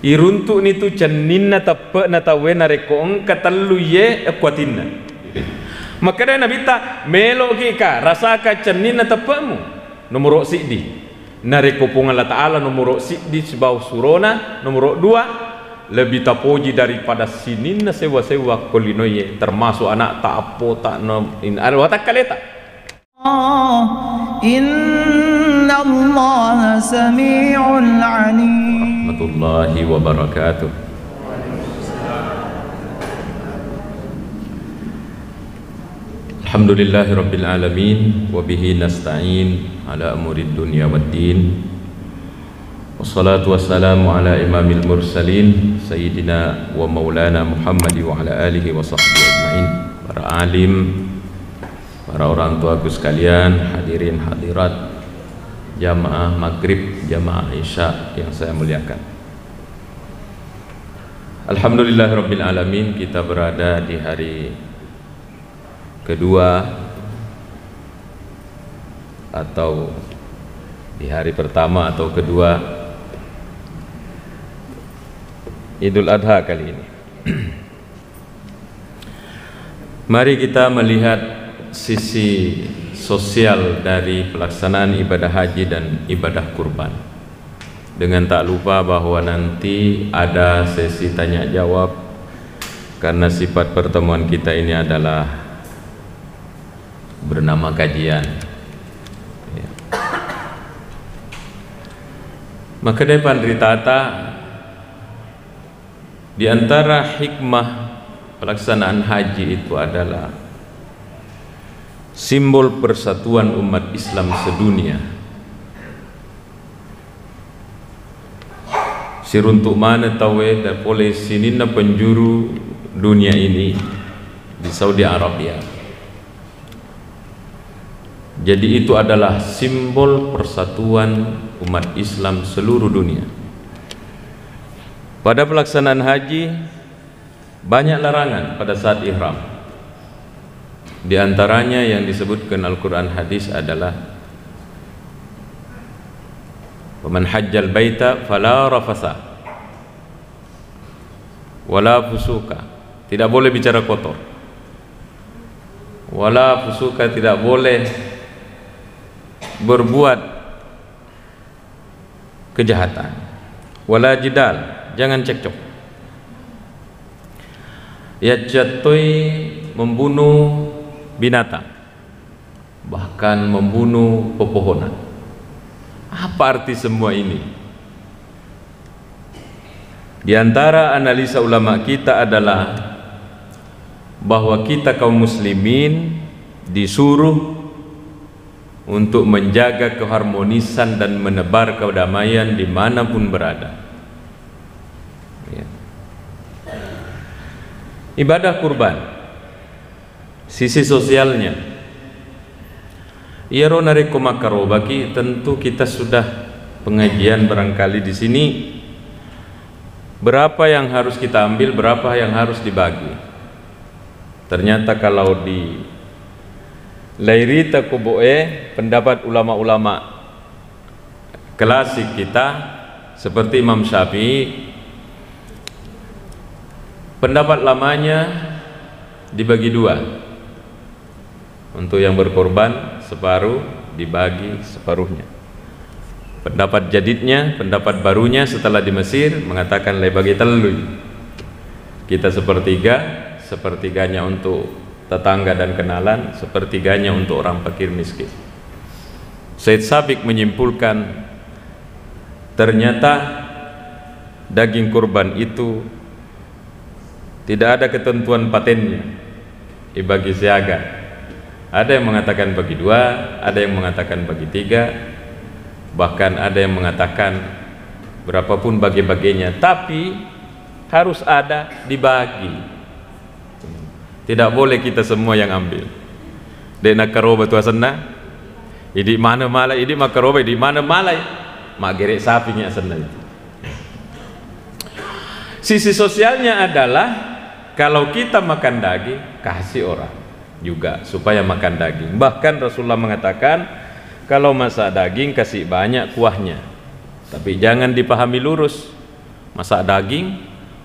iruntuk ni tu ceninna tape na tawe na rekong katallu ye kuatinna. Maka dia Nabi ta melok ki ka rasaka ceninna tapemu nomor sidi na rekopong Allah Taala nomor sidi sebau surona nomor 2 lebih tapoji daripada sininna sewa-sewa kolinoye termasuk anak tak apa tak no in arwata kaleta. Inna Allah sami'un alim. Warahmatullahi wabarakatuh. Alhamdulillahi rabbil alamin wa bihi nasta'in ala umurid dunya waddin. Wassalatu wassalamu ala imamil mursalin sayyidina wa maulana Muhammad wa ala alihi wa sahbihi ajma'in. Para alim, para orang tuaku sekalian, hadirin hadirat jamaah maghrib, jamaah isya yang saya muliakan. Alhamdulillahirabbil alamin, kita berada di hari kedua atau di hari pertama atau kedua Idul Adha kali ini. Mari kita melihat sisi sosial dari pelaksanaan ibadah haji dan ibadah kurban, dengan tak lupa bahwa nanti ada sesi tanya jawab karena sifat pertemuan kita ini adalah bernama kajian ya. Maka depan ritata di antara hikmah pelaksanaan haji itu adalah simbol persatuan umat Islam sedunia. Siruntuk mana tawe dan oleh sinina penjuru dunia ini di Saudi Arabia. Jadi itu adalah simbol persatuan umat Islam seluruh dunia. Pada pelaksanaan haji banyak larangan pada saat ihram. Di antaranya yang disebutkan Al-Quran hadis adalah "Waman hajjal baita fala rafasa wala fusuka", tidak boleh bicara kotor. Wala fusuka, tidak boleh berbuat kejahatan. Wala jidal, jangan cekcok. Ya jatoi, membunuh binatang, bahkan membunuh pepohonan. Apa arti semua ini? Di antara analisa ulama kita adalah bahwa kita kaum muslimin disuruh untuk menjaga keharmonisan dan menebar kedamaian dimanapun berada ya. Ibadah kurban, sisi sosialnya Iyaro nariko makarobaki, tentu kita sudah pengajian barangkali di sini berapa yang harus kita ambil, berapa yang harus dibagi. Ternyata kalau di Lairita kuboe, pendapat ulama-ulama klasik kita seperti Imam Syafi'i, pendapat lamanya dibagi dua. Untuk yang berkorban separuh dibagi separuhnya. Pendapat jadidnya, pendapat barunya setelah di Mesir mengatakan bagi telui. Kita sepertiga, sepertiganya untuk tetangga dan kenalan, sepertiganya untuk orang fakir miskin. Said Sabiq menyimpulkan ternyata daging kurban itu tidak ada ketentuan patennya, dibagi siaga. Ada yang mengatakan bagi 2, ada yang mengatakan bagi 3, bahkan ada yang mengatakan berapapun bagi-baginya, tapi harus ada dibagi. Tidak boleh kita semua yang ambil. Dena karoba tu asana. Idi mana malai, idi makaroba, idi mana malai. Mak gerek sapinya asana itu. Sisi sosialnya adalah kalau kita makan daging, kasih orang juga supaya makan daging. Bahkan Rasulullah mengatakan kalau masak daging kasih banyak kuahnya. Tapi jangan dipahami lurus. masak daging,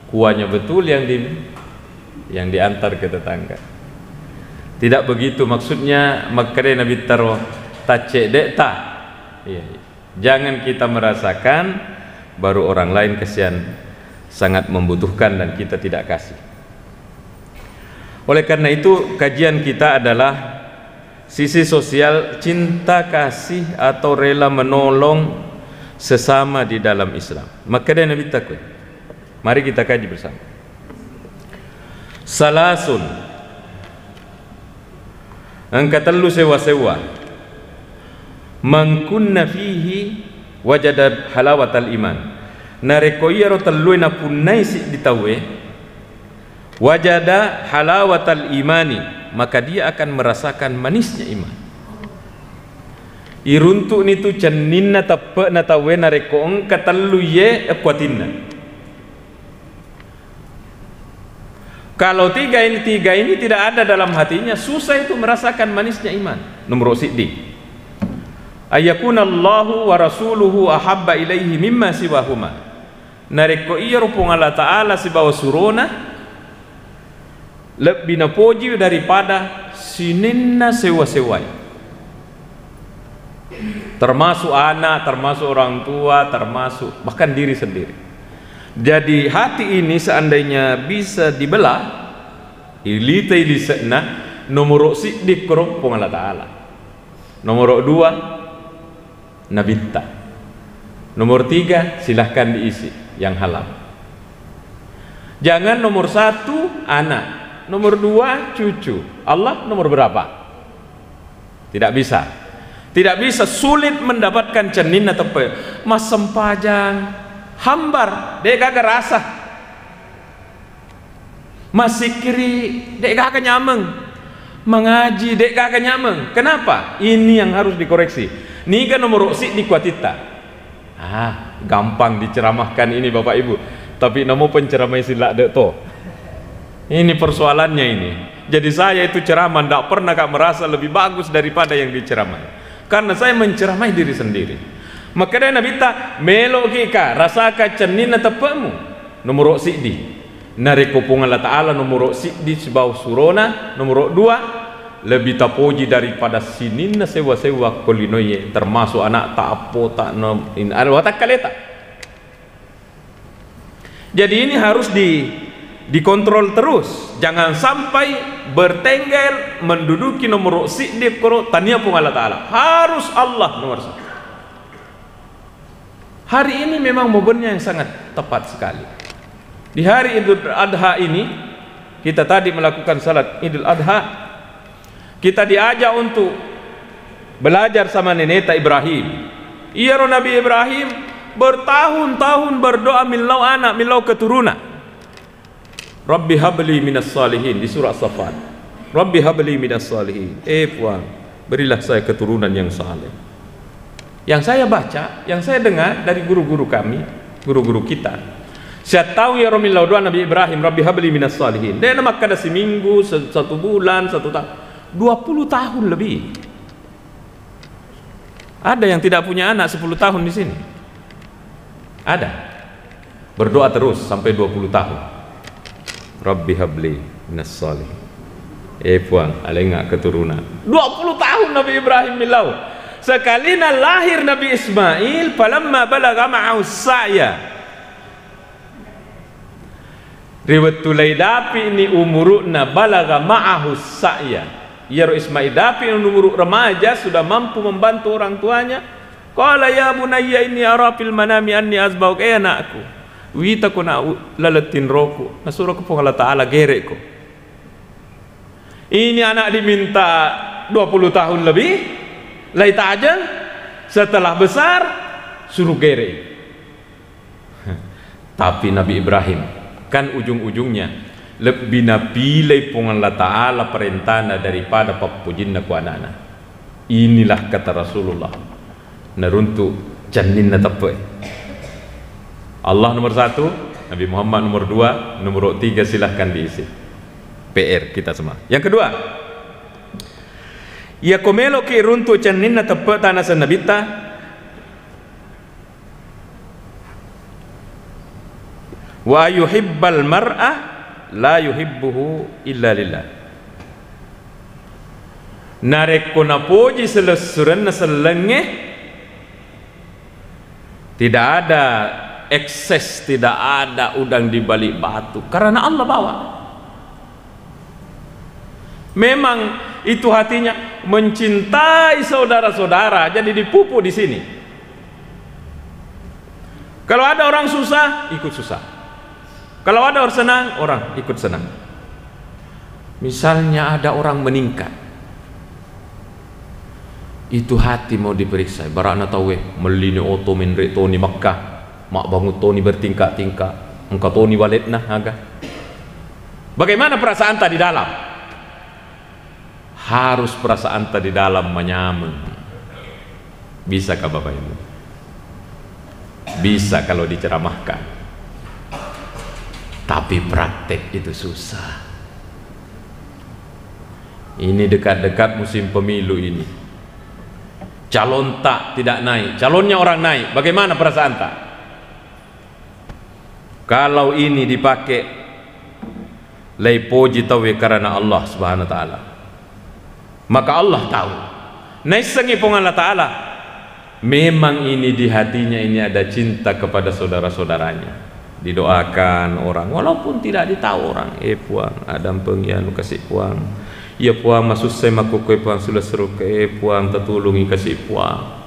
kuahnya betul yang diantar ke tetangga. Tidak begitu maksudnya. Makanya Nabi taruh tacek dek ta. Iya. Jangan kita merasakan baru orang lain kesian sangat membutuhkan dan kita tidak kasih. Oleh karena itu kajian kita adalah sisi sosial cinta kasih atau rela menolong sesama di dalam Islam. Maka dia Nabi takut. Mari kita kaji bersama. Salasun, angka telu sewa-sewa, mangkunna fihi wajada halawatal iman. Narekoyaro telu na punai si ditawe, wajada halawatal imani, maka dia akan merasakan manisnya iman. Iruntu nitu caninna tape na tawe nareko angka telu ye ekuatinna. Kalau tiga ini tidak ada dalam hatinya, susah itu merasakan manisnya iman. Nomor siddiq. Ayakunallahu wa rasuluhu ahabba ilaihi mimma siwahuma. Nareko iya rupung Allah Ta'ala sibawa surona lebih napoji daripada sininna sewa-sewai. Termasuk anak, termasuk orang tua, termasuk bahkan diri sendiri. Jadi hati ini seandainya bisa dibelah, ilita ilisna, nomor siddiq rupung Allah Ta'ala. Nomor 2 nabita. Nomor 3 silahkan diisi yang halal. Jangan nomor 1 anak, nomor 2 cucu. Allah nomor berapa? Tidak bisa. Tidak bisa, sulit mendapatkan cenin atau mas sempajang hambar dek kagak rasa, masih kiri dek kagak nyameng, mengaji dek kagak nyameng. Kenapa? Ini yang harus dikoreksi. Ini kan nomor si di kuatita. Gampang diceramahkan ini Bapak Ibu, tapi namo penceramah silak dek to. Ini persoalannya ini. Jadi saya itu ceramah tidak pernah kak merasa lebih bagus daripada yang diceramai, karena saya menceramai diri sendiri. Maka dia Nabi tak melok kita rasakan cenina tepamu nomor siddi nareko pung Allah Ta'ala nomor siddi sebau surona. Nomor 2 lebih tapoji daripada sininna sewa-sewa kolinoye, termasuk anak tak apa tak nom in alwatak kaleta. Jadi ini harus dikontrol terus, jangan sampai bertengger menduduki nomor siddi koro tania pung Allah Ta'ala. Harus Allah nomor 1. Hari ini memang momennya yang sangat tepat sekali. Di hari Idul Adha ini, kita tadi melakukan salat Idul Adha, kita diajak untuk belajar sama neneta Ibrahim. Iya Nabi Ibrahim bertahun-tahun berdoa milau anak, milau keturunan. Rabbi habli minas salihin di surah Safat. Rabbi habli minas salihin. Puan, berilah saya keturunan yang saleh. Yang saya baca, yang saya dengar dari guru-guru kami, guru-guru kita. Saya tahu ya Romilau doa Nabi Ibrahim, Rabbi habli minas salihin. Dia nama kada seminggu, 1 bulan, 1 tahun, 20 tahun lebih. Ada yang tidak punya anak 10 tahun di sini? Ada. Berdoa terus sampai 20 tahun. Rabbi habli minas salihin. Puan, alengak keturunan. 20 tahun Nabi Ibrahim milau. Sekalina lahir Nabi Ismail, falamma balagha ma'ahu sa'ya. Riwayat tulai dapi ini umuruna balagha ma'ahu sa'ya. Ya Ismail dapi umur remaja sudah mampu membantu orang tuanya. Qala ya bunayya inni ara fil manami anni azbauka, anakku. Wita kuna lalatin roku. Nasura ko Allah Ta'ala gerekku. Ini anak diminta 20 tahun lebih. Laita aja setelah besar suruh gere. Tapi Nabi Ibrahim kan ujung-ujungnya lebih napilai pung Allah Ta'ala perintahna daripada papujinna ku anak-anak. Inilah kata Rasulullah naruntu janinna tepe. Allah nomor 1, Nabi Muhammad nomor 2, nomor 3 silahkan diisi. PR kita semua. Yang kedua, ya komelo ke runtu caninna tepe tanah senabita Wa yuhibbal mar'a la yuhibbuhu illa lillah. Narek kona puji selesuran selenge, tidak ada ekses, tidak ada udang di balik batu, karena Allah bawa. Memang itu hatinya mencintai saudara-saudara, jadi dipupuk di sini. Kalau ada orang susah, ikut susah. Kalau ada orang senang, orang ikut senang. Misalnya ada orang meningkat, itu hati mau diperiksa. Barana tahu melini oto menrek toni Makkah, mak bangun toni bertingkah-tingkah, engkau toni waletna aga. Bagaimana perasaan tadi dalam? Harus perasaan tadi dalam menyaman. Bisakah Bapak Ibu? Bisa kalau diceramahkan, tapi praktek itu susah. Ini dekat-dekat musim pemilu ini, calon tak tidak naik, calonnya orang naik. Bagaimana perasaan tak? Kalau ini dipakai leipoji tawe karena Allah Subhanahu wa taala, maka Allah tahu. Naisengi pun Allah taala, memang ini di hatinya ini ada cinta kepada saudara-saudaranya. Didoakan orang walaupun tidak ditahu orang. Puang adam pengian kasih puang. Ya puang masuk saya maku kue puang sudah seru ke puang tertulungi kasih puang.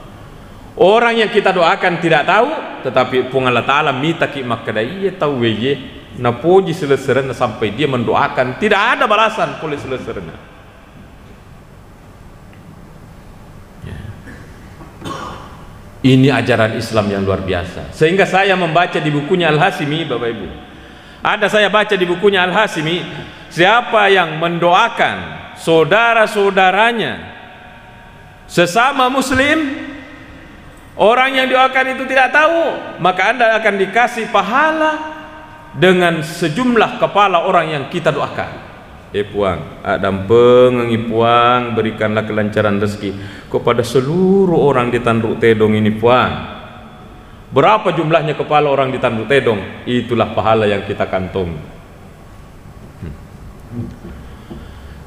Orang yang kita doakan tidak tahu, tetapi puang Allah taala minta ki makadai ia tahu ye na puji selesai sampai dia mendoakan, tidak ada balasan boleh selesai. Ini ajaran Islam yang luar biasa. Sehingga saya membaca di bukunya Al-Hashimi, Bapak Ibu. Ada saya baca di bukunya Al-Hashimi, siapa yang mendoakan saudara-saudaranya sesama muslim, orang yang doakan itu tidak tahu, maka Anda akan dikasih pahala dengan sejumlah kepala orang yang kita doakan. Puang, adam pengengi puang, berikanlah kelancaran rezeki kepada seluruh orang di Tanduk Tedong ini puang. Berapa jumlahnya kepala orang di Tanduk Tedong? Itulah pahala yang kita kantongi.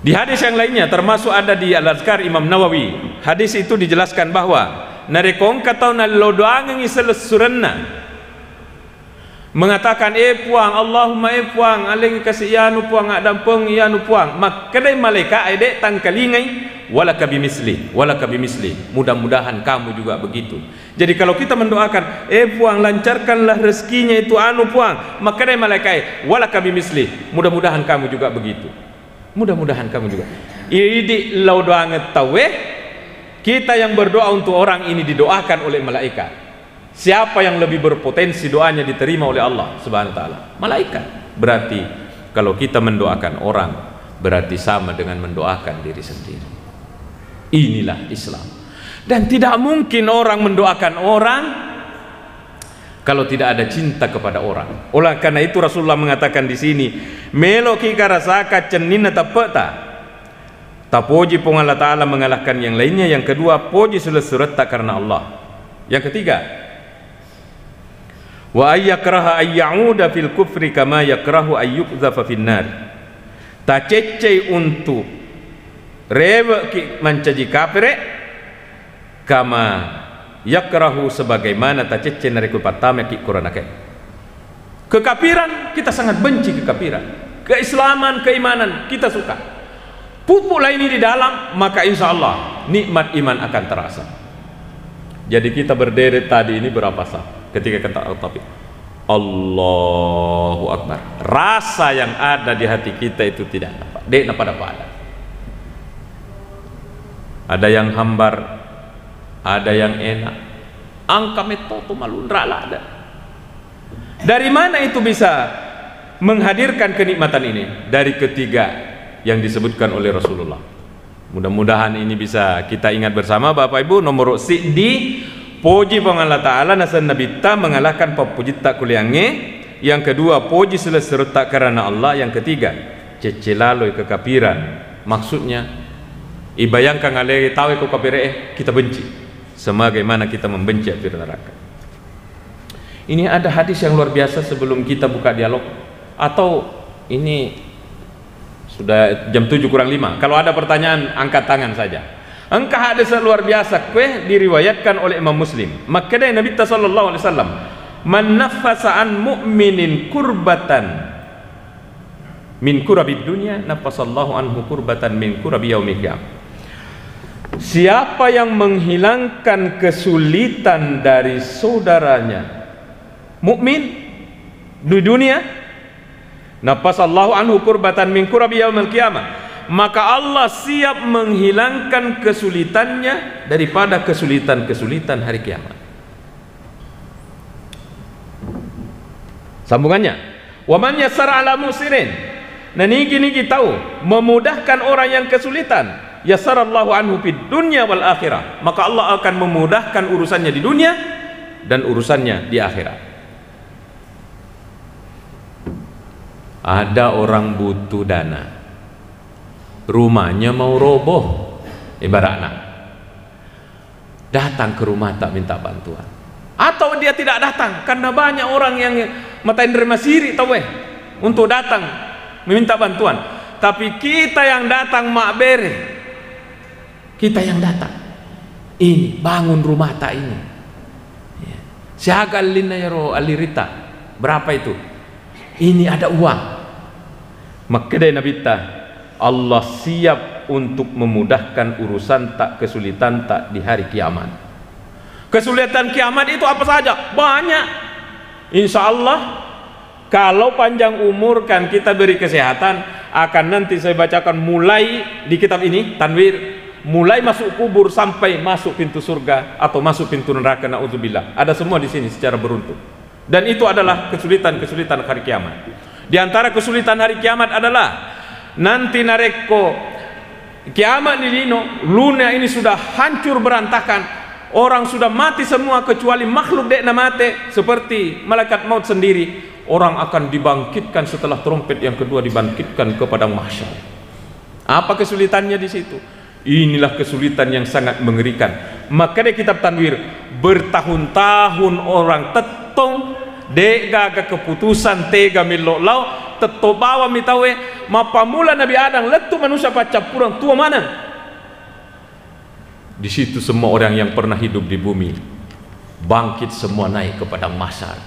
Di hadis yang lainnya, termasuk ada di Al-Azkar Imam Nawawi, hadis itu dijelaskan bahwa narekong katau nalodoangi selesurenna, mengatakan puang Allahumma puang aling kasih yanu puang adam peng yanu puang, maka kedai malaikat ede tangkalingai walaka bimisli, walaka bimisli, mudah-mudahan kamu juga begitu. Jadi kalau kita mendoakan puang lancarkanlah rezekinya itu anu puang, maka kedai malaikat walaka bimisli, mudah-mudahan kamu juga begitu, mudah-mudahan kamu juga. Ini lau doa ngetawe, kita yang berdoa untuk orang ini didoakan oleh malaikat. Siapa yang lebih berpotensi doanya diterima oleh Allah Subhanahu wa taala? Malaikat. Berarti kalau kita mendoakan orang, berarti sama dengan mendoakan diri sendiri. Inilah Islam. Dan tidak mungkin orang mendoakan orang kalau tidak ada cinta kepada orang. Oleh karena itu Rasulullah mengatakan di sini, melo kita rasaka cenina tapeta. Tapoji pun Allah taala mengalahkan yang lainnya. Yang kedua, poji surat tak karena Allah. Yang ketiga, wa ayyakraha ayyauda fil kufri kama yakrahu ayyuqdhafa finnar. Tak cecei untuk rewe ki mencaji kafir kama yakrahu sebagaimana tak cecei nariku patame ki kuranake. Kekafiran kita sangat benci kekafiran. Keislaman, keimanan kita suka. Pupuklah ini di dalam, maka insya Allah nikmat iman akan terasa. Jadi kita berderet tadi ini berapa sah? Ketika kata al-tauhid Allahu Akbar, rasa yang ada di hati kita itu tidak dapat dek pada pada. Ada yang hambar, ada yang enak. Angka metotu malu nrala ada. Dari mana itu bisa menghadirkan kenikmatan ini? Dari ketiga yang disebutkan oleh Rasulullah. Mudah-mudahan ini bisa kita ingat bersama Bapak Ibu. Nomor di puji Allah Ta'ala nasan Nabi ta mengalahkan papuji tak kuliange. Yang kedua, puji selesai tak karena Allah. Yang ketiga, cecelaloi kekafiran. Maksudnya ibayangkan alai tahu kekafir kita benci sebagaimana kita membenci api neraka. Ini ada hadis yang luar biasa sebelum kita buka dialog, atau ini sudah jam 7:05. Kalau ada pertanyaan angkat tangan saja. Engkau hadis luar biasa kue diriwayatkan oleh Imam Muslim. Maka dari Nabi sallallahu alaihi wasallam, "Man naffasa an mu'minin kurbatan min kurabid dunya, nafasallahu anhu kurbatan min kurabi yaumil qiyamah." Siapa yang menghilangkan kesulitan dari saudaranya mukmin di dunia, nafasallahu anhu kurbatan min kurabi yaumil qiyamah, maka Allah siap menghilangkan kesulitannya daripada kesulitan-kesulitan hari kiamat. Sambungannya, wa man yassara ala musirin, nah niki tahu memudahkan orang yang kesulitan, yassarallahu anhu fid dunya wal akhirah, maka Allah akan memudahkan urusannya di dunia dan urusannya di akhirat. Ada orang butuh dana, rumahnya mau roboh, ibaratnya datang ke rumah tak minta bantuan, atau dia tidak datang karena banyak orang yang matain derma siri tahu untuk datang meminta bantuan, tapi kita yang datang mak bere, kita yang datang ini bangun rumah tak ini siaga linayro alirita berapa itu, ini ada uang. Maka dari Nabi Allah siap untuk memudahkan urusan tak, kesulitan tak di hari kiamat. Kesulitan kiamat itu apa saja? Banyak. Insya Allah kalau panjang umur kan kita beri kesehatan, akan nanti saya bacakan mulai di kitab ini Tanwir, mulai masuk kubur sampai masuk pintu surga atau masuk pintu neraka, naudzubillah. Ada semua di sini secara beruntun. Dan itu adalah kesulitan-kesulitan hari kiamat. Di antara kesulitan hari kiamat adalah nanti nareko kiamat di dino, lunia ini sudah hancur berantakan, orang sudah mati semua kecuali makhluk dek namate seperti malaikat maut sendiri. Orang akan dibangkitkan setelah trompet yang kedua, dibangkitkan ke padang mahsyar. Apa kesulitannya di situ? Inilah kesulitan yang sangat mengerikan. Maka di kitab Tanwir, bertahun-tahun orang tetong dek gaga keputusan tega milolau tetto bawa mitawe mapamula Nabi Adam letu manusia pacap kurang tua mana. Di situ semua orang yang pernah hidup di bumi bangkit semua naik ke padang mahsyar.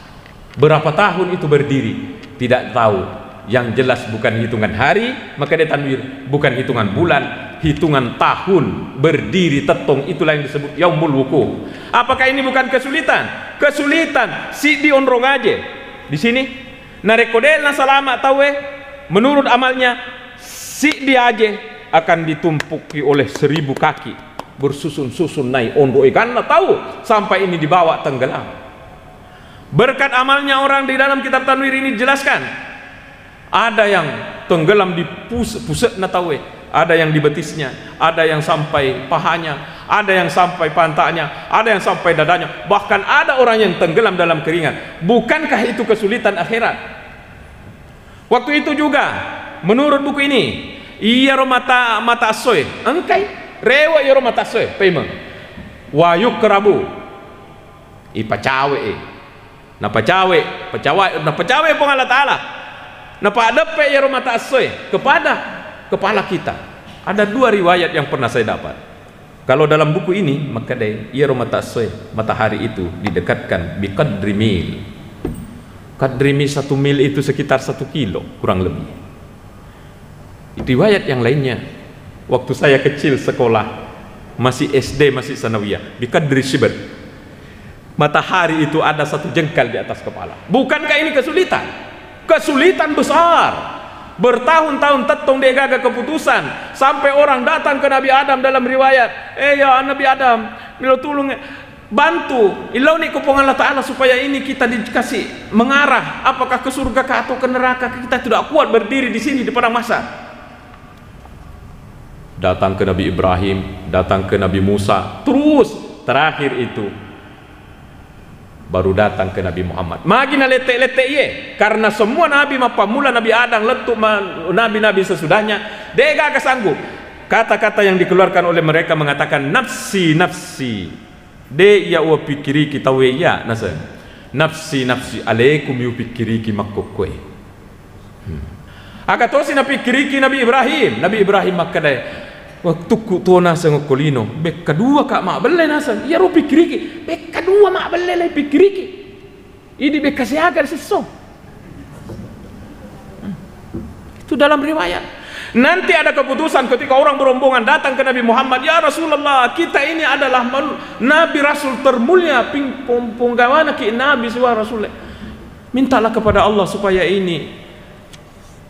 Berapa tahun itu berdiri tidak tahu, yang jelas bukan hitungan hari. Maka dia Tanwir bukan hitungan bulan, hitungan tahun berdiri tetong, itulah yang disebut yaumul wukuf. Apakah ini bukan kesulitan? Kesulitan si di onrong aja di sini narekodela salama tahu menurut amalnya si dia aja akan ditumpuki oleh 1000 kaki bersusun-susun naik ondo karena tahu sampai ini dibawa tenggelam. Berkat amalnya orang di dalam kitab Tanwir ini jelaskan, ada yang tenggelam di pusat natawe, ada yang di betisnya, ada yang sampai pahanya, ada yang sampai pantatnya, ada yang sampai dadanya, bahkan ada orang yang tenggelam dalam keringat. Bukankah itu kesulitan akhirat? Waktu itu juga menurut buku ini, iya romata mata asoy engkai rewa iya romata asoy pemeng wayuk kerabu ipacawe napa cawe pong Allah Ta'ala napa adepe iya romata asoy kepada kepala kita. Ada 2 riwayat yang pernah saya dapat. Kalau dalam buku ini, maka deh iya romata asoy, matahari itu didekatkan bi qadri mil. Qadri mil 1 mil itu sekitar 1 kilo kurang lebih. Riwayat yang lainnya, waktu saya kecil sekolah masih SD, masih sanawiyah, bi qadri shibr, matahari itu ada 1 jengkal di atas kepala. Bukankah ini kesulitan? Kesulitan besar. Bertahun-tahun tetong dia gagal keputusan sampai orang datang ke Nabi Adam dalam riwayat, ya Nabi Adam, milo tolong bantu ilau ni kupong Allah Ta'ala supaya ini kita dikasih mengarah apakah ke surga atau ke neraka. Kita tidak kuat berdiri di sini di padang mahsyar. Datang ke Nabi Ibrahim, datang ke Nabi Musa, terus terakhir itu baru datang ke Nabi Muhammad. Magina letek-letek ye, karena semua nabi mapamula Nabi Adam letuk nabi-nabi sesudahnya dega kesanggup. Kata-kata yang dikeluarkan oleh mereka mengatakan nafsi nafsi. De ya wa pikiri kita we ya nasa. nafsi nafsi alaikum yupikiriki makkokwe. Aga tosi na pikiriki Nabi Ibrahim makadai waktu ku tuana sengokolino bek kedua kak mak belle nasa iya ru pikiriki bek kedua mak belle lai pikiriki ini bek kasih agar seso. Itu dalam riwayat. Nanti ada keputusan ketika orang berombongan datang ke Nabi Muhammad, ya Rasulullah, kita ini adalah Nabi Rasul termulia, penggawana ki Nabi suara Rasul. Mintalah kepada Allah supaya ini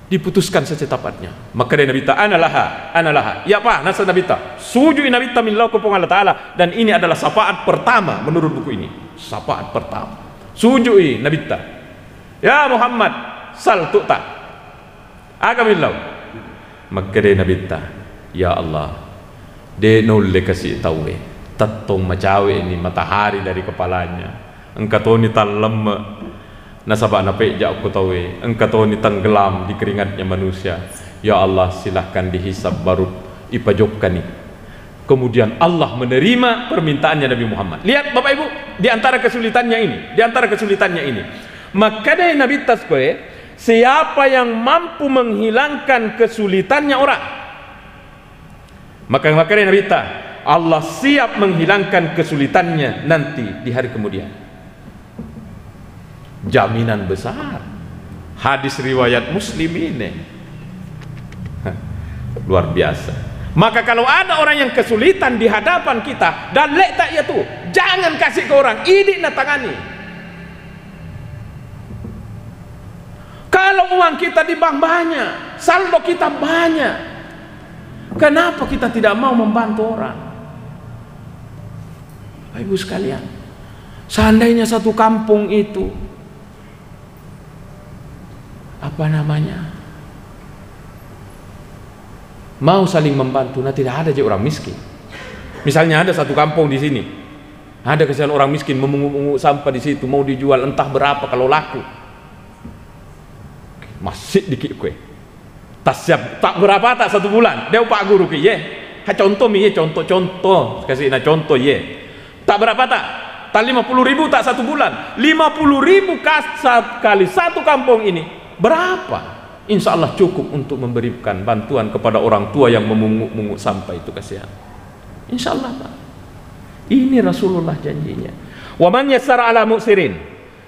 diputuskan secepatnya. Maka dia Nabi ta analaha. Ya Pak, nasa Nabi ta. Sujui Nabi ta min lakum Allah Taala, dan ini adalah syafaat pertama menurut buku ini. Syafaat pertama. Sujui Nabi ta. Ya Muhammad, sal tu'ta. Agamillah. Maka dia Nabi ta, ya Allah, dia nulle kasih tahu tatung macawe ini matahari dari kepalanya, engkau ni talem nasabah nape jak aku tahu, engkau ni tenggelam di keringatnya manusia. Ya Allah, silahkan dihisab baru ipajokkan ini. Kemudian Allah menerima permintaannya Nabi Muhammad. Lihat Bapak Ibu, di antara kesulitannya ini, maka dia Nabi tasque. Siapa yang mampu menghilangkan kesulitannya orang, maka Nabi ta, Allah siap menghilangkan kesulitannya nanti di hari kemudian. Jaminan besar. Hadis riwayat Muslim ini luar biasa. Maka kalau ada orang yang kesulitan di hadapan kita dan lek tak ya tuh, jangan kasih ke orang, idik na tangani. Kalau uang kita di bank banyak, saldo kita banyak, kenapa kita tidak mau membantu orang? Ibu sekalian, seandainya satu kampung itu mau saling membantu, nah tidak ada aja orang miskin. Misalnya ada satu kampung di sini, ada kesian orang miskin memungut sampah di situ, mau dijual entah berapa kalau laku. Masih dikit kue tas siap tak berapa tak satu bulan dia pak guru ke ye contoh mi ye contoh kasih na contoh ye tak berapa tak 50.000 tak satu bulan 50.000 kali satu kampung ini berapa, insya Allah cukup untuk memberikan bantuan kepada orang tua yang memungut sampah itu, kasihan. Insya Allah Pak, ini Rasulullah janjinya. Wa man yassara ala mu'sirin,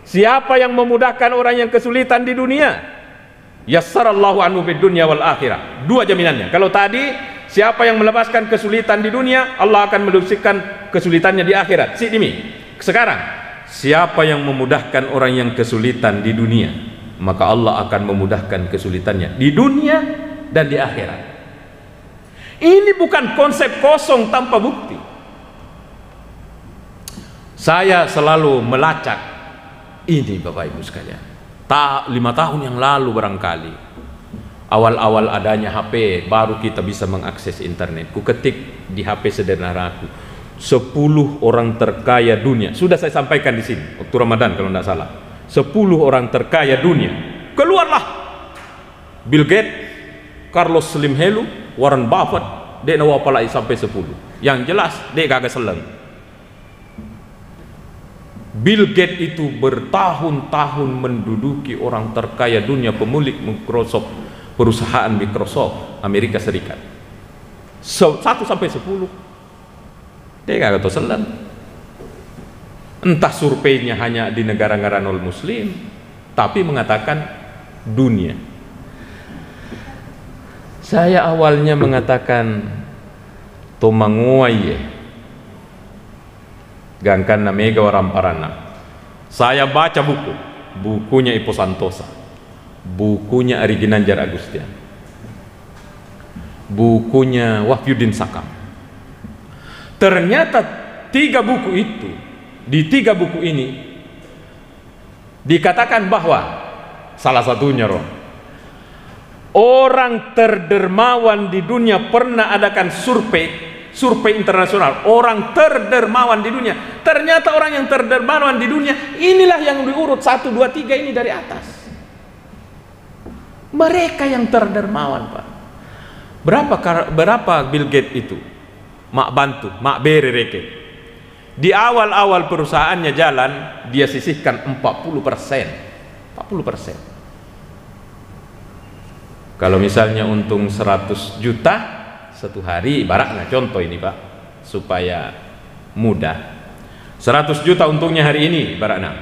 siapa yang memudahkan orang yang kesulitan di dunia, yassarallahu anhu fid dunya wal akhirah. Dua jaminannya. Kalau tadi siapa yang melepaskan kesulitan di dunia, Allah akan melepaskan kesulitannya di akhirat. Sekarang siapa yang memudahkan orang yang kesulitan di dunia, maka Allah akan memudahkan kesulitannya di dunia dan di akhirat. Ini bukan konsep kosong tanpa bukti. Saya selalu melacak ini Bapak Ibu sekalian. 5 tahun yang lalu barangkali, awal-awal adanya HP, baru kita bisa mengakses internet. Ku ketik di HP sederhana aku 10 orang terkaya dunia. Sudah saya sampaikan di sini waktu Ramadan kalau tidak salah. 10 orang terkaya dunia. Keluarlah Bill Gates, Carlos Slim Helu, Warren Buffett, dek nawapalai sampai 10. Yang jelas dek kagak seleng. Bill Gates itu bertahun-tahun menduduki orang terkaya dunia, pemilik Microsoft, perusahaan Microsoft Amerika Serikat. 1 sampai 10. Dia kagak tahu selan. Entah surveinya hanya di negara-negara non muslim, tapi mengatakan dunia. Saya awalnya mengatakan tomanguai gangkan namega orang parana. Saya baca bukunya Ipo Santosa, bukunya Ari Ginanjar Agustian, bukunya Wahyudin Sakam. Ternyata 3 buku itu, di 3 buku ini dikatakan bahwa salah satunya orang terdermawan di dunia pernah adakan survei internasional, orang terdermawan di dunia. Ternyata orang yang terdermawan di dunia inilah yang diurut 1, 2, 3 ini dari atas. Mereka yang terdermawan Pak. Berapa Bill Gates itu? Mak bantu, mak bere reke. Di awal-awal perusahaannya jalan, dia sisihkan 40%. 40%. Kalau misalnya untung 100 juta satu hari, ibaratnya contoh ini Pak, supaya mudah. 100 juta untungnya hari ini ibaratnya.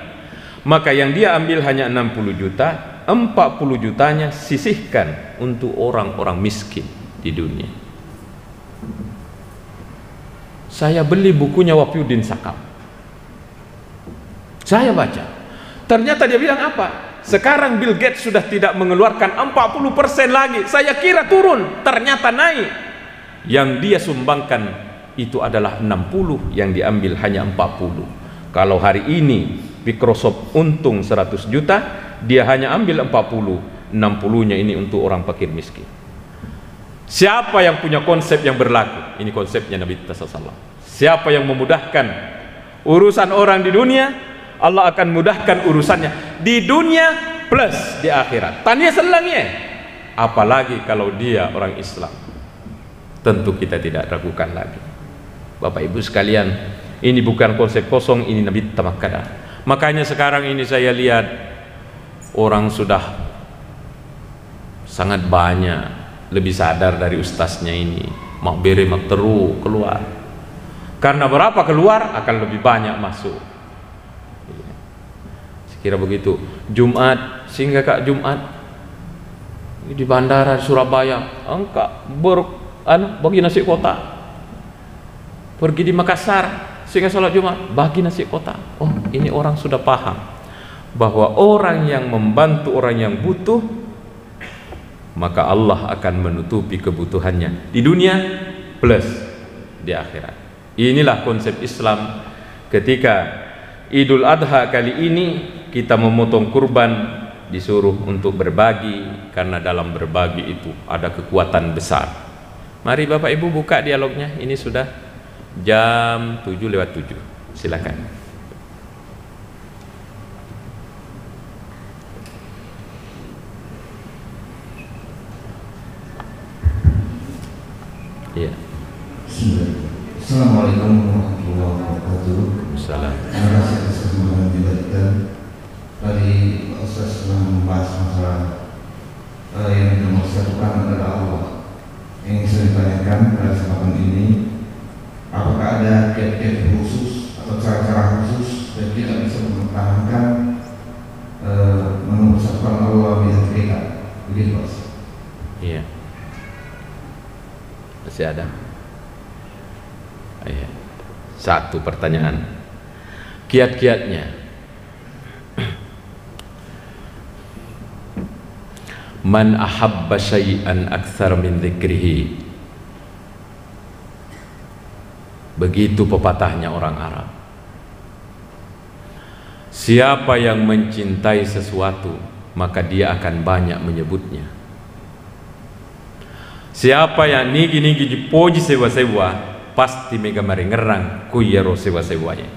Maka yang dia ambil hanya 60 juta, 40 jutanya sisihkan untuk orang-orang miskin di dunia. Saya beli bukunya Wafyuddin Sakab, saya baca, ternyata dia bilang apa? Sekarang Bill Gates sudah tidak mengeluarkan 40% lagi. Saya kira turun, ternyata naik. Yang dia sumbangkan itu adalah 60, yang diambil hanya 40. Kalau hari ini Microsoft untung 100 juta, dia hanya ambil 40, 60-nya ini untuk orang fakir miskin. Siapa yang punya konsep yang berlaku? Ini konsepnya Nabi SAW. Siapa yang memudahkan urusan orang di dunia, Allah akan mudahkan urusannya di dunia plus di akhirat. Tanya selangnya. Apalagi kalau dia orang Islam, tentu kita tidak ragukan lagi. Bapak Ibu sekalian, ini bukan konsep kosong, ini Nabi Tamakkada. Makanya sekarang ini saya lihat orang sudah sangat banyak lebih sadar dari ustaznya ini, mak bere mak teru keluar, karena berapa keluar akan lebih banyak masuk. Sekira begitu. Jumat, sehingga Kak Jumat di bandara Surabaya, engkau bagi nasi kota. Pergi di Makassar, sehingga sholat Jumat bagi nasi kota. Oh, ini orang sudah paham bahwa orang yang membantu orang yang butuh, maka Allah akan menutupi kebutuhannya di dunia plus di akhirat. Inilah konsep Islam. Ketika Idul Adha kali ini kita memotong kurban, disuruh untuk berbagi, karena dalam berbagi itu ada kekuatan besar. Mari Bapak Ibu buka dialognya. Ini sudah jam 7:07. Silakan. Iya. Assalamualaikum warahmatullahi wabarakatuh. Salam. Terima kasih atas kesempatan yang diberikan. Tadi Ustaz telah membahas masalah yang dimaksudkan adalah Allah. Yang saya ditanyakan pada kesempatan ini, apakah ada kiat-kiat khusus atau cara-cara khusus yang kita bisa mempertahankan menubuhkan Allah bila kita begitu Mas? Iya. Masih ada. Iya. Satu pertanyaan. Kiat-kiatnya. Man ahabba syai'an aktsar min dzikrihi. Begitu pepatahnya orang Arab. Siapa yang mencintai sesuatu, maka dia akan banyak menyebutnya. Siapa yang nigi-nigi dipuji sewa-sewa, pasti mega maringerang kuyero sewa-sewanya.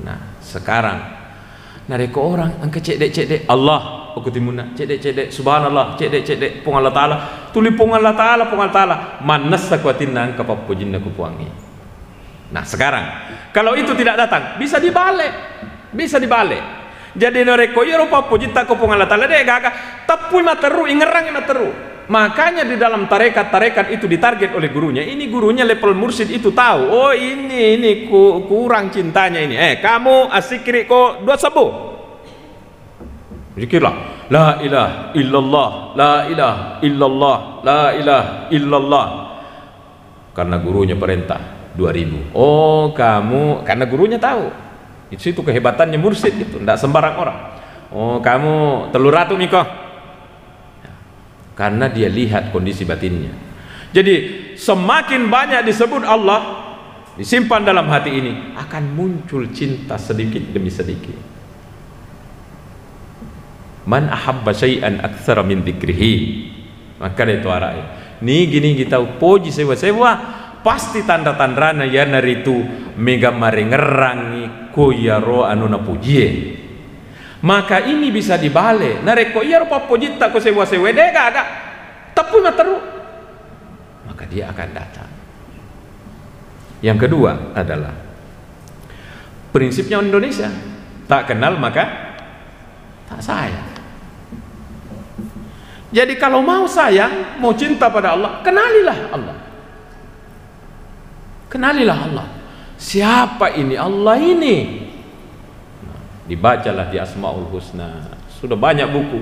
Nah, sekarang nareko orang angka cedek-cedek Allah aku timuna cedek-cedek subhanallah cedek-cedek pung Allah Ta'ala tuli pung Allah Ta'ala manas sakwatinna angka papujinna kupuangi. Nah sekarang kalau itu tidak datang bisa dibalik, jadi nareko yero papujita kupung Allah Ta'ala deh gak tapi materu ingerang materu. Makanya di dalam tarekat itu ditarget oleh gurunya. Ini gurunya level mursyid itu tahu. Oh ini kurang cintanya ini. Kamu asikri kok 2 sabu. Zikirlah. La ilaha illallah, la ilaha illallah, la ilaha illallah. Karena gurunya perintah 2000. Oh kamu, karena gurunya tahu. Itu kehebatannya mursyid itu. Tidak sembarang orang. Oh kamu telur ratu Miko. Karena dia lihat kondisi batinnya. Jadi semakin banyak disebut Allah, disimpan dalam hati ini, akan muncul cinta sedikit demi sedikit. Man ahabba syai'an aktsara min dzikrihi. Maka itu arahnya. Nih gini kita puji sewa-sewa, pasti tanda-tandana ya naritu mega marengerangi koyaro anuna pujie. Maka ini bisa dibalik. Nareko iya rupa pojita ko sewa-sewa dega agak tapi materu. Maka dia akan datang. Yang kedua adalah prinsipnya Indonesia, tak kenal maka tak sayang. Jadi kalau mau sayang, mau cinta pada Allah, kenalilah Allah. Kenalilah Allah. Siapa ini Allah ini? Nah, dibacalah di Asmaul Husna. Sudah banyak buku.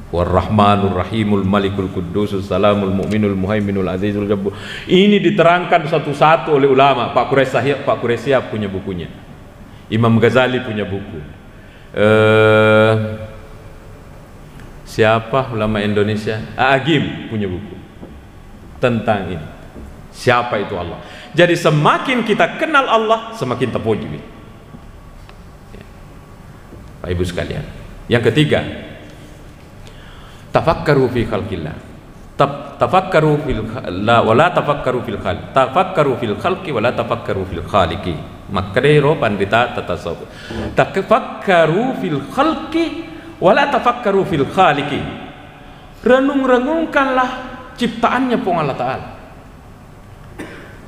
War-Rahmanur Rahimul Malikul Qudusus Salamul Mu'minul Muhaiminul Azizul Jabbur. Ini diterangkan satu-satu oleh ulama. Pak Quraisyah punya bukunya. Imam Ghazali punya buku. Siapa ulama Indonesia? Agim punya buku tentang ini. Siapa itu Allah? Jadi semakin kita kenal Allah, semakin terpuji. Pak Ibu sekalian. Yang ketiga, tafakkaru fi khalqillah. Tafakkaru fil la wala tafakkaru fil khalq. Tafakkaru fil khalqi wala tafakkaru fil khaliqi. Makadero pandita tatasawuf. Tafakkaru fil khalqi wala tafakkaru fil khaliqi. Renung-renungkanlah ciptaannya Pung Allah Ta'ala.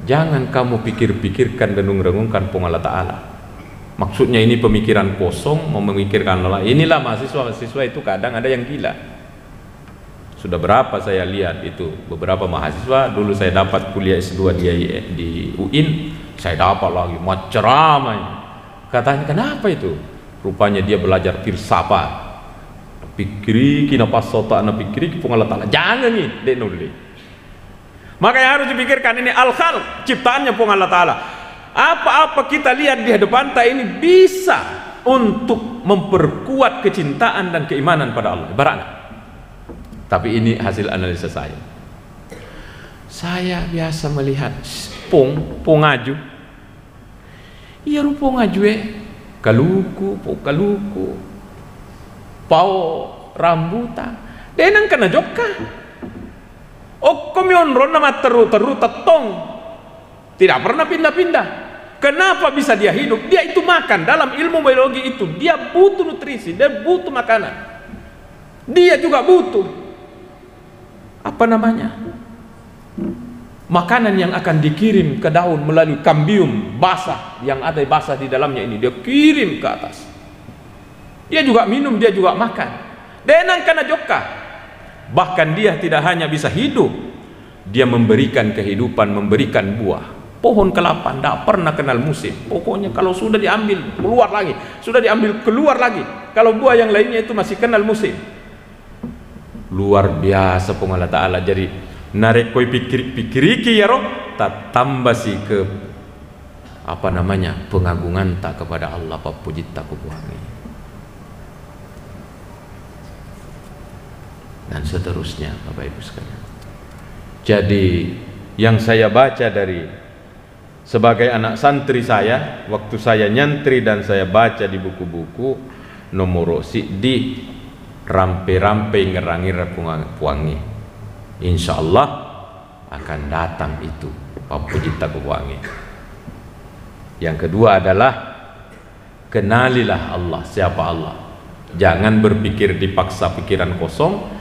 Jangan kamu pikir-pikirkan, renung-renungkan Pung Allah Ta'ala. Maksudnya ini pemikiran kosong, memikirkan Allah. Inilah mahasiswa-mahasiswa itu kadang ada yang gila. Sudah berapa saya lihat itu, beberapa mahasiswa, dulu saya dapat kuliah S2 di UIN, saya dapat lagi ceramah. Katanya kenapa itu? Rupanya dia belajar filsafat. Pikiri kina pasota na pikiri Pung Allah Ta'ala. Jangan nih, dek nuli. Makanya harus dipikirkan ini al-khalq, ciptaannya Pung Allah Ta'ala. Apa-apa kita lihat di hadapan kita ini bisa untuk memperkuat kecintaan dan keimanan pada Allah. Ibaratnya. Tapi ini hasil analisa saya. Saya biasa melihat Pung ngaju. Iya rupa ngaju kaluku. Pau rambutan. Denang kena jokka. Komyon ron nama teru tetong. Tidak pernah pindah-pindah. Kenapa bisa dia hidup? Dia itu makan. Dalam ilmu biologi itu dia butuh nutrisi, dia butuh makanan. Dia juga butuh apa namanya? Makanan yang akan dikirim ke daun melalui kambium basah yang ada basah di dalamnya ini, dia kirim ke atas. Dia juga minum, dia juga makan. Denang kana jokka. Bahkan dia tidak hanya bisa hidup, dia memberikan kehidupan, memberikan buah. Pohon kelapa tidak pernah kenal musim. Pokoknya kalau sudah diambil keluar lagi, sudah diambil keluar lagi. Kalau buah yang lainnya itu masih kenal musim. Luar biasa Pung Allah Ta'ala. Jadi narek koi pikir ya roh, tak tambah sih ke apa namanya pengagungan tak kepada Allah, puji tak kubuangi dan seterusnya Bapak Ibu sekalian. Jadi yang saya baca dari sebagai anak santri saya, waktu saya nyantri dan saya baca di buku-buku nomor di rampe-rampe ngerangi puangi, insya Allah akan datang itu Papujita Kuwangi. Yang kedua adalah kenalilah Allah, siapa Allah. Jangan berpikir dipaksa pikiran kosong,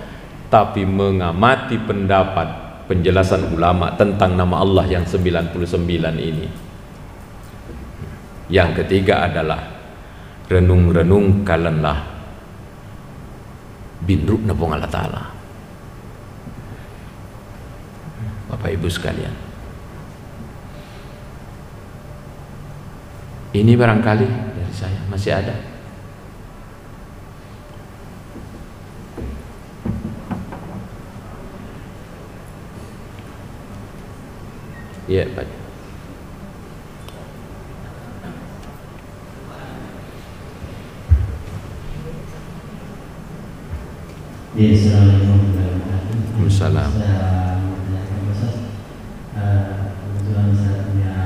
tapi mengamati pendapat penjelasan ulama tentang nama Allah yang 99 ini. Yang ketiga adalah renung-renung kalenlah binruk nabong Allah Ta'ala. Bapak Ibu sekalian, ini barangkali dari saya. Masih ada? Iya Pak. Ya, assalamualaikum warahmatullahi Waalaikumsalam. Kebetulan saya punya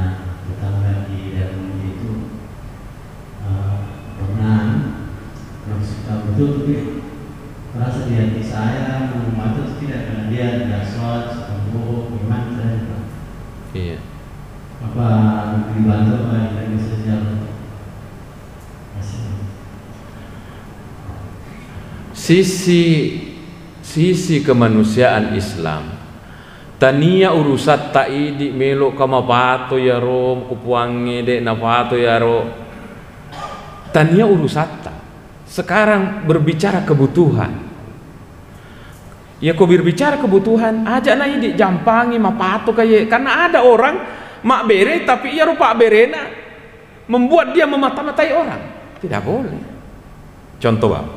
tetangga di dalam itu pernah suka betul tapi merasa di hati saya itu tidak, karena dia tidak sholat, suka bohong, gimana saya. Iya. Apa dibantu apa yang bisa jalan? Sisi kemanusiaan Islam Tania urusat taidi melo kama pato ya rom kupuange dek na pato ya ro. Tania urusata. Sekarang berbicara kebutuhan. Ya kau berbicara kebutuhan, aja na idi jampangi ma pato kaye. Karena ada orang mak bere tapi ia rupa berena membuat dia memata-matai orang. Tidak boleh. Contoh bang.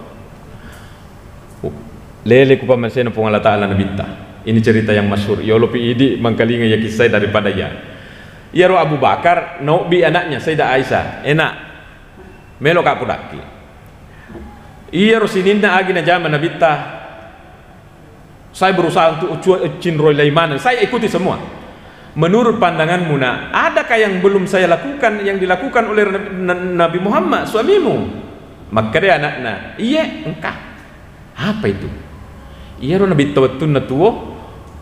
Lele ku pamasena pung Allah Ta'ala nabita. Ini cerita yang masyhur. Ya Allah idi mangkalinga ya kisah daripada ya. Ya ro Abu Bakar no bi anaknya Sayyidah Aisyah. Enak. Melo ka pudaki. Iya ro sininna agi na zaman nabita. Saya berusaha untuk cinroi laiman. Saya ikuti semua. Menurut pandanganmu nak, adakah yang belum saya lakukan yang dilakukan oleh Nabi Muhammad suamimu? Maka dia anaknya, iya engkau. Apa itu? Iya ro Nabi tawatun natuo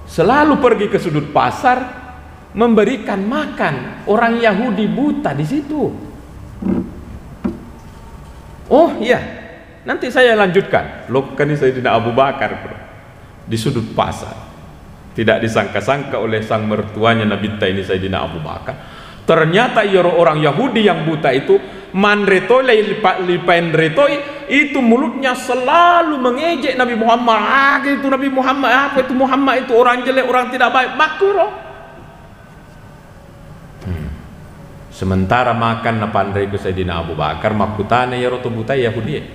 selalu pergi ke sudut pasar memberikan makan orang Yahudi buta di situ. Oh iya, nanti saya lanjutkan. Loh kan ini Sayyidina Abu Bakar bro. Di sudut pasar. Tidak disangka-sangka oleh sang mertuanya Nabi ini Sayyidina Abu Bakar. Ternyata ia orang Yahudi yang buta itu manretoi lipain retoi itu mulutnya selalu mengejek Nabi Muhammad. Ah itu Nabi Muhammad, apa itu Muhammad itu orang jelek, orang tidak baik. Makuro. Sementara makan na pandai ku Sayyidina Abu Bakar makutane ya roto buta Yahudi.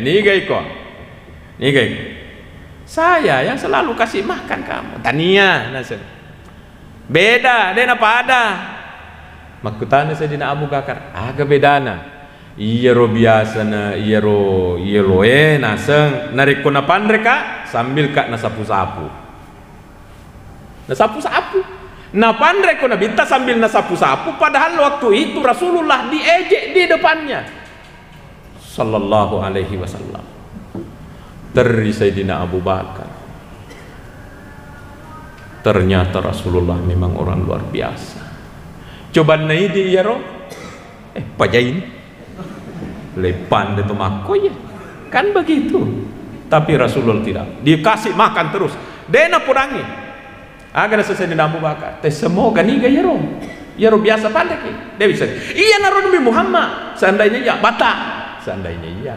Niga iko. Saya yang selalu kasih makan kamu. Tania nasa. Beda, dena pada. Makutane Sayyidina Abu Bakar, agak bedana. Iya ro biasa na, iya ro naseng narik ko na pandreka sambil kak nasapu-sapu. Nasapu-sapu. Na pandrek ko na binta sambil nasapu-sapu padahal waktu itu Rasulullah diejek di depannya. Sallallahu alaihi wasallam. Dari Sayyidina Abu Bakar. Ternyata Rasulullah memang orang luar biasa. Coba naidi ya ro, pajain, lepan itu mako ya, kan begitu. Tapi Rasulullah tidak, dikasih makan terus. Dena purangi, agar selesai di Abu Bakar. Tes semoga niga ya ro biasa pandai ki. Dia bisa. Iya naruh Nabi Muhammad, seandainya ya bata, seandainya iya.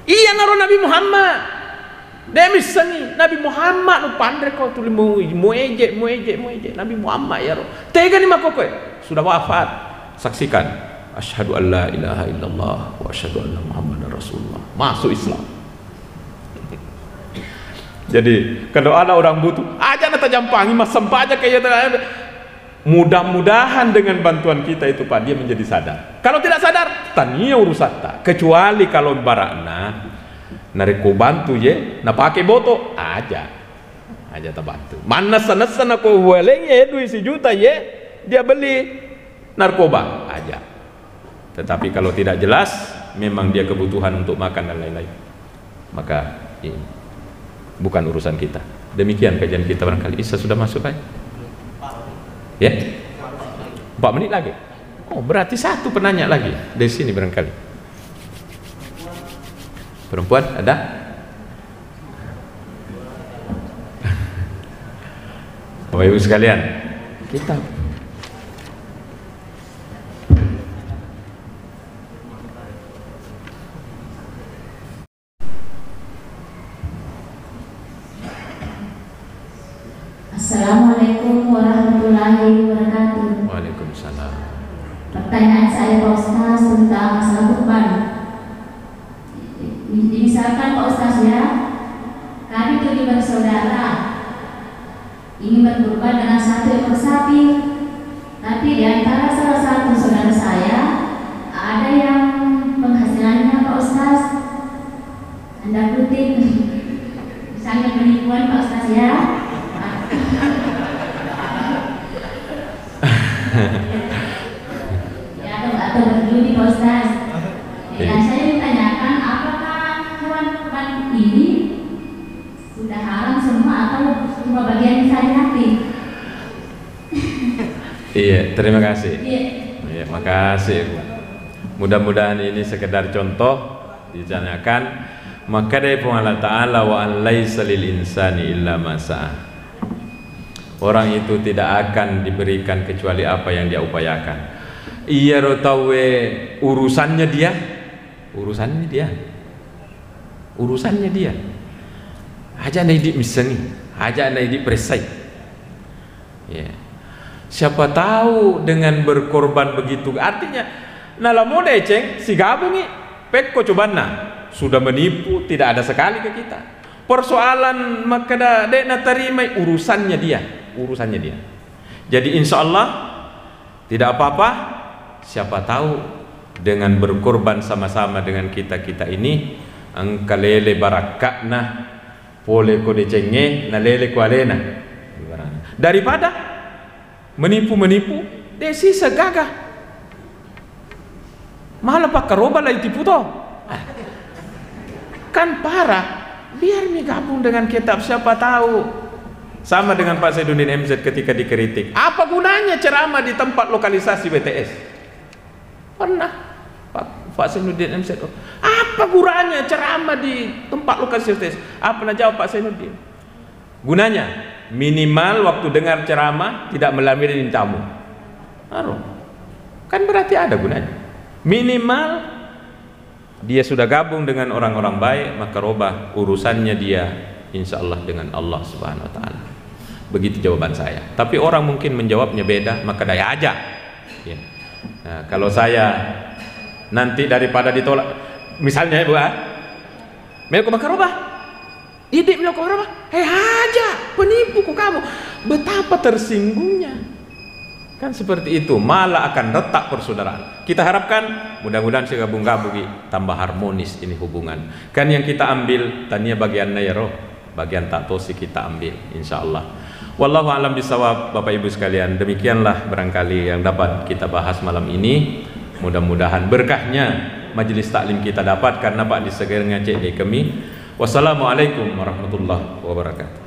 Iya naruh Nabi Muhammad. Dia misalnya Nabi Muhammad nu pandai kau tulis mu ejek Nabi Muhammad ya roh. Tega ni mako kowe sudah wafat. Saksikan asyhadu an la ilaha illallah wa asyhadu anna Muhammadar Rasulullah. Masuk Islam. Jadi kalau ada orang butuh aja nata jampangi mas sempat aja kayak mudah-mudahan dengan bantuan kita itu Pak dia menjadi sadar. Kalau tidak sadar tania urusata. Kecuali kalau barakna narik ko bantu ye, na pakai boto aja terbantu. Mana sana ko weleng ye 2 juta ye, dia beli narkoba aja. Tetapi kalau tidak jelas, memang dia kebutuhan untuk makan dan lain-lain, maka ini bukan urusan kita. Demikian kajian kita barangkali. Isa sudah masuk kan? Ya? 4 menit lagi. Oh berarti 1 penanya lagi dari sini barangkali. Perempuan ada? Bapak Ibu sekalian, kita Assalamualaikum warahmatullahi wabarakatuh. Waalaikumsalam. Pertanyaan saya Pak Ustaz tentang masalah kurban. Misalkan Pak Ustaz ya, kami 7 bersaudara ingin berkurban dengan 1 ekor sapi, tapi di antara salah satu saudara saya ada yang penghasilannya Pak Ustaz Anda kutip misalnya penipuan Pak Ustaz ya. Ya atau berjudi Pak Ustaz. Dan saya ditanyakan apakah hewan kurban ini sudah haram semua atau cuma bagian saya hati? Iya, terima kasih. Iya, makasih. Mudah-mudahan ini sekedar contoh ditanyakan. Maka dari Allah Ta'ala wa an laisa lil insani illa ma sa'a. orang itu tidak akan diberikan kecuali apa yang dia upayakan. Iya rotawe urusannya dia, aja naik di misani, aja naik di presai. Ya. Siapa tahu dengan berkorban begitu, artinya nalamu deceng si gabungi pekko cobana sudah menipu, tidak ada sekali ke kita. Persoalan maka dek na terima urusannya dia. Jadi insya Allah tidak apa-apa. Siapa tahu dengan berkorban sama-sama dengan kita ini angkalele barakakna pole kode cenge na lele kualena, daripada menipu desi segagah malah pak karoba lah tipu toh kan parah. Biar mi gabung dengan kitab, siapa tahu. Sama dengan Pak Zainuddin MZ ketika dikritik, apa gunanya ceramah di tempat lokalisasi BTS? Pernah Pak Zainuddin MZ, apa gunanya ceramah di tempat lokalisasi BTS? Apa nak jawab Pak Zainuddin? Gunanya minimal waktu dengar ceramah tidak melamiri tamu. Kan berarti ada gunanya. Minimal dia sudah gabung dengan orang-orang baik, maka robah urusannya dia insya Allah dengan Allah Subhanahu Wa Taala. Begitu jawaban saya. Tapi orang mungkin menjawabnya beda, maka daya aja. Ya. Nah, kalau saya nanti daripada ditolak, misalnya ibu, melko maka robah, idik melko robah, aja penipu ku kamu, betapa tersinggungnya. Kan seperti itu, malah akan retak persaudaraan. Kita harapkan mudah-mudahan si gabung-gabungi tambah harmonis ini hubungan. Kan yang kita ambil tania bagian nairo, bagian tak tosi kita ambil insyaallah. Wallahu a'lam bishawab. Bapak Ibu sekalian, demikianlah barangkali yang dapat kita bahas malam ini. Mudah-mudahan berkahnya majelis taklim kita dapat karena Pak disegernya cek di kami. Wassalamualaikum warahmatullahi wabarakatuh.